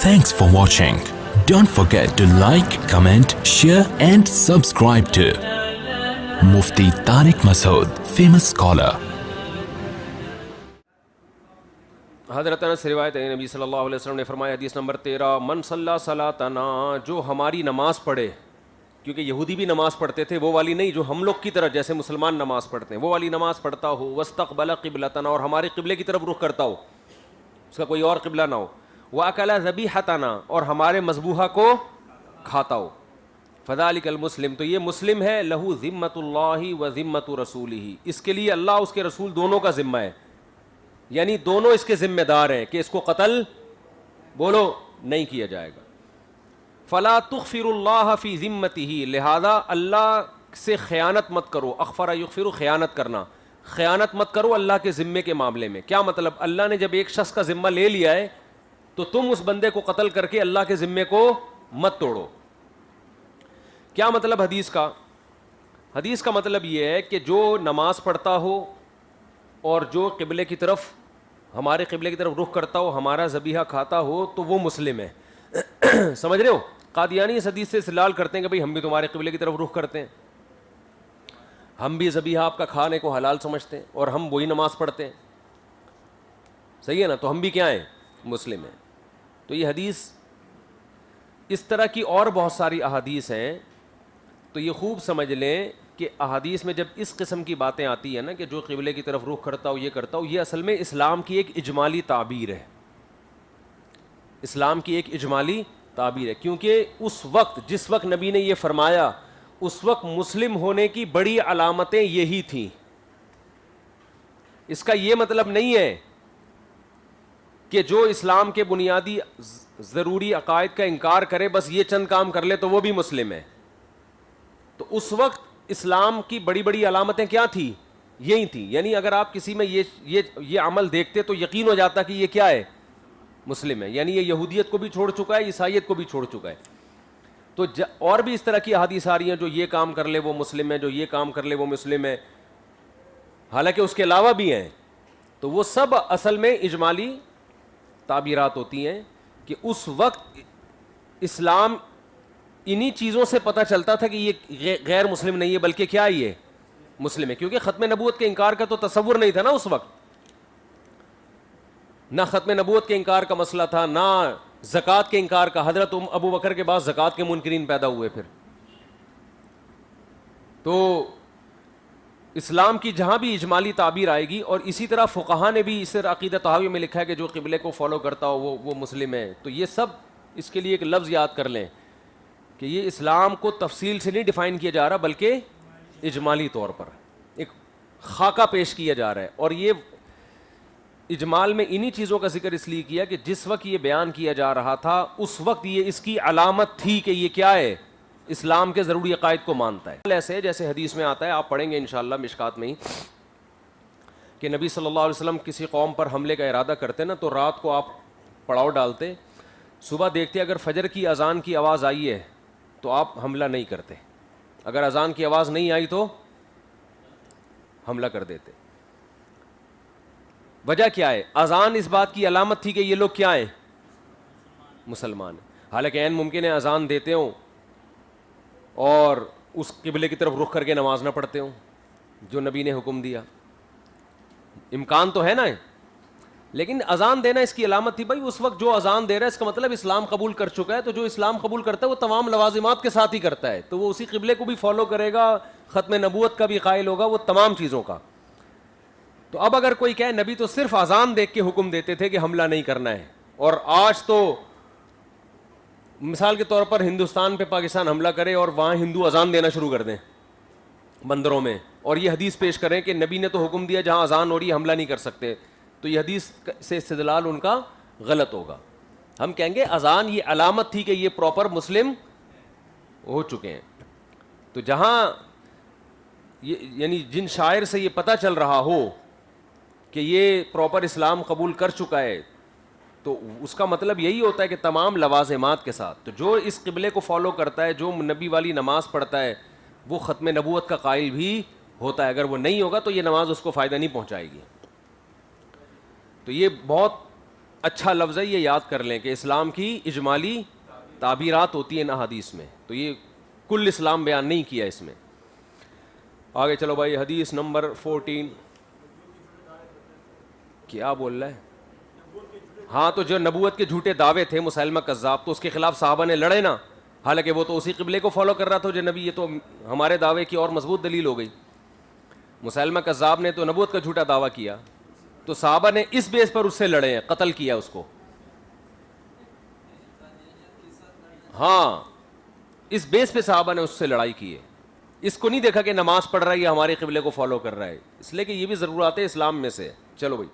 Thanks for watching. Don't forget to like, comment, share and subscribe to Mufti Tariq Masood, famous scholar. حضرت انس سے روایت ہے، نبی صلی اللہ علیہ وسلم نے فرمایا، حدیث نمبر 13، من صلی صلاتنا، جو ہماری نماز پڑھے، کیونکہ یہودی بھی نماز پڑھتے تھے، وہ والی نہیں جو ہم لوگ کی طرح جیسے مسلمان نماز پڑھتے ہیں، وہ والی نماز پڑھتا ہو، واستقبل قبلتنا، اور ہمارے قبلے کی طرف رخ کرتا ہو، اس کا کوئی اور قبلہ نہ ہو، واکل ذبیحتنا، اور ہمارے مذبوحہ کو کھاتا ہو، فذلک المسلم، تو یہ مسلم ہے، لہو ذمۃ اللہ و ذمۃ رسولہ، اس کے لیے اللہ اس کے رسول دونوں کا ذمہ ہے، یعنی دونوں اس کے ذمہ دار ہیں کہ اس کو قتل بولو نہیں کیا جائے گا. فلا تغفر اللہ فی ذمتہ، لہذا اللہ سے خیانت مت کرو، اغفر یغفر، خیانت کرنا، خیانت مت کرو اللہ کے ذمے کے معاملے میں. کیا مطلب؟ اللہ نے جب ایک شخص کا ذمہ لے لیا ہے تو تم اس بندے کو قتل کر کے اللہ کے ذمے کو مت توڑو. کیا مطلب حدیث کا؟ حدیث کا مطلب یہ ہے کہ جو نماز پڑھتا ہو اور جو قبلے کی طرف، ہمارے قبلے کی طرف رخ کرتا ہو، ہمارا ذبیحہ کھاتا ہو، تو وہ مسلم ہے. سمجھ رہے ہو؟ قادیانی اس حدیث سے استدلال کرتے ہیں کہ بھئی ہم بھی تمہارے قبلے کی طرف رخ کرتے ہیں، ہم بھی ذبیحہ آپ کا کھانے کو حلال سمجھتے ہیں اور ہم وہی نماز پڑھتے ہیں، صحیح ہے نا؟ تو ہم بھی کیا ہیں؟ مسلم ہیں. تو یہ حدیث، اس طرح کی اور بہت ساری احادیث ہیں، تو یہ خوب سمجھ لیں کہ احادیث میں جب اس قسم کی باتیں آتی ہیں نا کہ جو قبلے کی طرف رخ کرتا ہو، یہ کرتا ہو، یہ اصل میں اسلام کی ایک اجمالی تعبیر ہے، اسلام کی ایک اجمالی تعبیر ہے. کیونکہ اس وقت، جس وقت نبی نے یہ فرمایا، اس وقت مسلم ہونے کی بڑی علامتیں یہی تھیں. اس کا یہ مطلب نہیں ہے کہ جو اسلام کے بنیادی ضروری عقائد کا انکار کرے، بس یہ چند کام کر لے تو وہ بھی مسلم ہے. تو اس وقت اسلام کی بڑی بڑی علامتیں کیا تھی؟ یہی تھی. یعنی اگر آپ کسی میں یہ عمل دیکھتے تو یقین ہو جاتا کہ یہ کیا ہے؟ مسلم ہے. یعنی یہ یہودیت کو بھی چھوڑ چکا ہے، عیسائیت کو بھی چھوڑ چکا ہے. تو اور بھی اس طرح کی احادیث آ رہی ہیں، جو یہ کام کر لے وہ مسلم ہے، جو یہ کام کر لے وہ مسلم ہے، حالانکہ اس کے علاوہ بھی ہیں. تو وہ سب اصل میں اجمالی تعبیرات ہوتی ہیں کہ اس وقت اسلام انہی چیزوں سے پتہ چلتا تھا کہ یہ غیر مسلم نہیں ہے بلکہ کیا یہ مسلم ہے. کیونکہ ختم نبوت کے انکار کا تو تصور نہیں تھا نا اس وقت، نہ ختم نبوت کے انکار کا مسئلہ تھا، نہ زکوٰۃ کے انکار کا. حضرت ابو بکر کے بعد زکوٰۃ کے منکرین پیدا ہوئے. پھر تو اسلام کی جہاں بھی اجمالی تعبیر آئے گی، اور اسی طرح فقہا نے بھی اس عقیدہ طحاوی میں لکھا ہے کہ جو قبلے کو فالو کرتا ہو وہ مسلم ہے. تو یہ سب، اس کے لیے ایک لفظ یاد کر لیں کہ یہ اسلام کو تفصیل سے نہیں ڈیفائن کیا جا رہا بلکہ اجمالی طور پر ایک خاکہ پیش کیا جا رہا ہے. اور یہ اجمال میں انہی چیزوں کا ذکر اس لیے کیا کہ جس وقت یہ بیان کیا جا رہا تھا اس وقت یہ اس کی علامت تھی کہ یہ کیا ہے؟ اسلام کے ضروری عقائد کو مانتا ہے. ایسے جیسے حدیث میں آتا ہے، آپ پڑھیں گے انشاءاللہ مشکات میں ہی، کہ نبی صلی اللہ علیہ وسلم کسی قوم پر حملے کا ارادہ کرتے نا تو رات کو آپ پڑاؤ ڈالتے، صبح دیکھتے اگر فجر کی اذان کی آواز آئی ہے تو آپ حملہ نہیں کرتے، اگر اذان کی آواز نہیں آئی تو حملہ کر دیتے. وجہ کیا ہے؟ اذان اس بات کی علامت تھی کہ یہ لوگ کیا ہیں؟ مسلمان ہیں. حالانکہ عین ممکن ہے اذان دیتے ہوں اور اس قبلے کی طرف رخ کر کے نماز نہ پڑھتے ہوں جو نبی نے حکم دیا، امکان تو ہے نا. لیکن اذان دینا اس کی علامت تھی. بھائی اس وقت جو اذان دے رہا ہے اس کا مطلب اسلام قبول کر چکا ہے. تو جو اسلام قبول کرتا ہے وہ تمام لوازمات کے ساتھ ہی کرتا ہے، تو وہ اسی قبلے کو بھی فالو کرے گا، ختم نبوت کا بھی قائل ہوگا، وہ تمام چیزوں کا. تو اب اگر کوئی کہے نبی تو صرف اذان دیکھ کے حکم دیتے تھے کہ حملہ نہیں کرنا ہے، اور آج تو مثال کے طور پر ہندوستان پہ پاکستان حملہ کرے اور وہاں ہندو اذان دینا شروع کر دیں مندروں میں، اور یہ حدیث پیش کریں کہ نبی نے تو حکم دیا جہاں اذان ہو رہی ہے حملہ نہیں کر سکتے، تو یہ حدیث سے استدلال ان کا غلط ہوگا. ہم کہیں گے اذان یہ علامت تھی کہ یہ پراپر مسلم ہو چکے ہیں. تو جہاں یعنی جن شاعر سے یہ پتہ چل رہا ہو کہ یہ پراپر اسلام قبول کر چکا ہے تو اس کا مطلب یہی ہوتا ہے کہ تمام لوازمات کے ساتھ. تو جو اس قبلے کو فالو کرتا ہے، جو نبی والی نماز پڑھتا ہے، وہ ختم نبوت کا قائل بھی ہوتا ہے. اگر وہ نہیں ہوگا تو یہ نماز اس کو فائدہ نہیں پہنچائے گی. تو یہ بہت اچھا لفظ ہے, یہ یاد کر لیں کہ اسلام کی اجمالی تعبیرات ہوتی ہیں ان احادیث میں, تو یہ کل اسلام بیان نہیں کیا اس میں. آگے چلو بھائی, حدیث نمبر 14. کیا بول رہا ہے؟ ہاں, تو جو نبوت کے جھوٹے دعوے تھے مسیلمہ کذاب, تو اس کے خلاف صحابہ نے لڑے نا, حالانکہ وہ تو اسی قبلے کو فالو کر رہا تھا جو نبی, یہ تو ہمارے دعوے کی اور مضبوط دلیل ہو گئی. مسیلمہ کذاب نے تو نبوت کا جھوٹا دعویٰ کیا, تو صحابہ نے اس بیس پر اس سے لڑے ہیں, قتل کیا اس کو. ہاں, اس بیس پہ صحابہ نے اس سے لڑائی کی ہے. اس کو نہیں دیکھا کہ نماز پڑھ رہا ہے یا ہمارے قبلے کو فالو کر رہا ہے, اس لیے کہ یہ بھی ضرورت ہے اسلام میں سے. چلو بھائی.